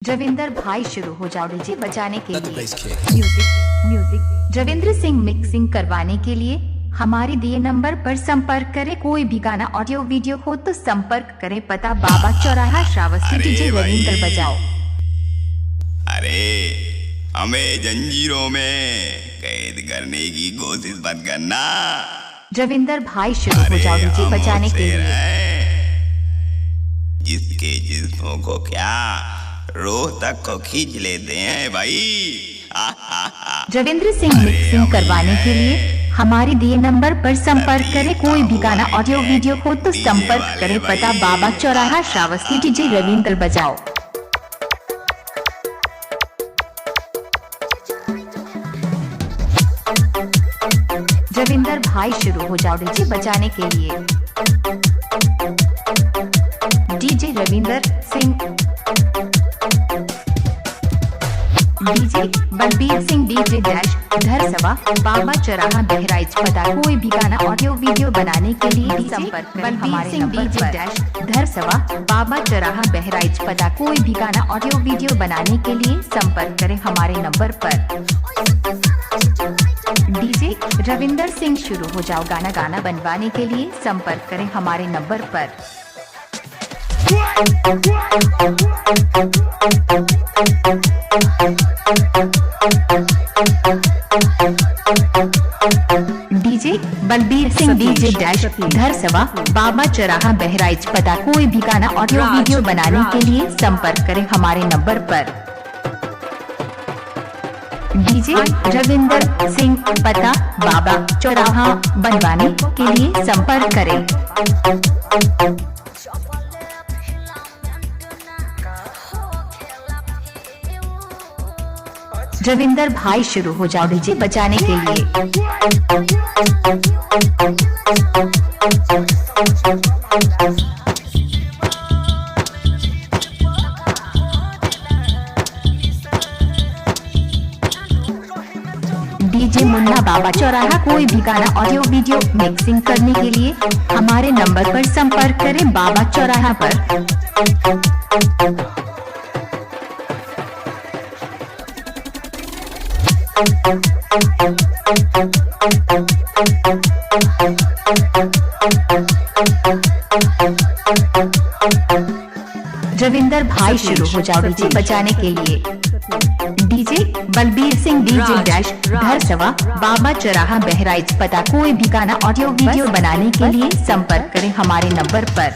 रविंदर भाई शुरू हो जाओ डीजे बजाने के लिए। म्यूजिक रविंद्र सिंह मिक्सिंग करवाने के लिए हमारे दिए नंबर पर संपर्क करें। कोई भी गाना ऑडियो वीडियो हो तो संपर्क करें। पता बाबा चौराहा श्रावस्ती। डीजे रविंदर बजाओ। अरे हमें जंजीरों में कैद करने की कोशिश मत करना। रविंदर भाई शुरू हो जाओ डीजे बजाने के लिए। जिसके जिस्मों को क्या रोह तक को खींच लेते हैं भाई। रविंद्र सिंह मिक्सिंग करवाने के लिए हमारे दिए नंबर पर संपर्क करें। कोई भी गाना ऑडियो वीडियो हो तो संपर्क करें। पता बाबा चौराहा श्रावस्ती। डीजे रविंदर बजाओ। रविंदर भाई शुरू हो जाओ डीजे बजाने के लिए। DJ Ravinder Singh, DJ Balbir Singh, DJ dash Dharsawa बाबा चौराहा बहराइच। पता कोई भी गाना ऑडियो वीडियो बनाने के लिए संपर्क करें हमारे नंबर पर। डीजे डैश धरसवा बाबा चौराहा बहराइच। पता कोई भी गाना ऑडियो वीडियो बनाने के लिए संपर्क करें हमारे नंबर पर। डीजे रविंदर सिंह शुरू हो जाओ। गाना बनवाने के लिए संपर्क करें हमारे नंबर पर। DJ Balbir Singh, DJ dash Dharsawa बाबा चौराहा बहराइच। पता कोई भी गाना ऑडियो वीडियो बनाने के लिए संपर्क करें हमारे नंबर पर। डीजे रविंदर सिंह, पता बाबा चौराहा बनवाने के लिए संपर्क करें। रविंदर भाई शुरू हो जाओ डीजे बजाने के लिए। डीजे मुन्ना बाबा चौराहा। कोई भी गाना ऑडियो वीडियो मिक्सिंग करने के लिए हमारे नंबर पर संपर्क करें बाबा चौराहा पर। रविंदर भाई शुरू हो जाओ डीजे बजाने के लिए। DJ Balbir Singh, DJ dash Dharsawa बाबा चौराहा बहराइच। पता कोई भी गाना ऑडियो वीडियो बनाने के लिए संपर्क करें हमारे नंबर पर।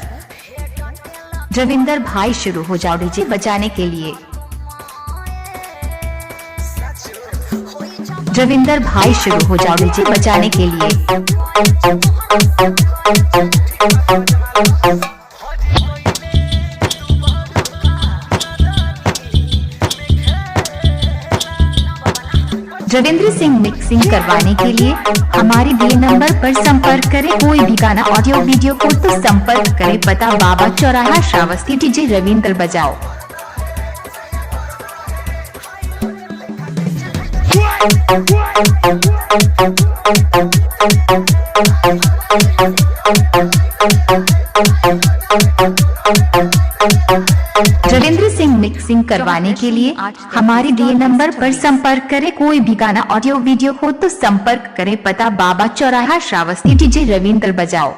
रविंदर भाई शुरू हो जाओ डीजे बजाने के लिए। रविंदर भाई शुरू हो जाओ डीजे बजाने के लिए। रविंद्र सिंह मिक्सिंग करवाने के लिए हमारे दिए नंबर पर संपर्क करें। कोई भी गाना ऑडियो वीडियो को तो संपर्क करें। पता बाबा चौराहा श्रावस्ती। डीजे रविंद्र बजाओ। रविंद्र सिंह मिक्सिंग करवाने के लिए हमारे दिए नंबर पर संपर्क करें। कोई भी गाना ऑडियो वीडियो हो तो संपर्क करें। पता बाबा चौराहा श्रावस्ती। डीजे रविंद्र बजाओ।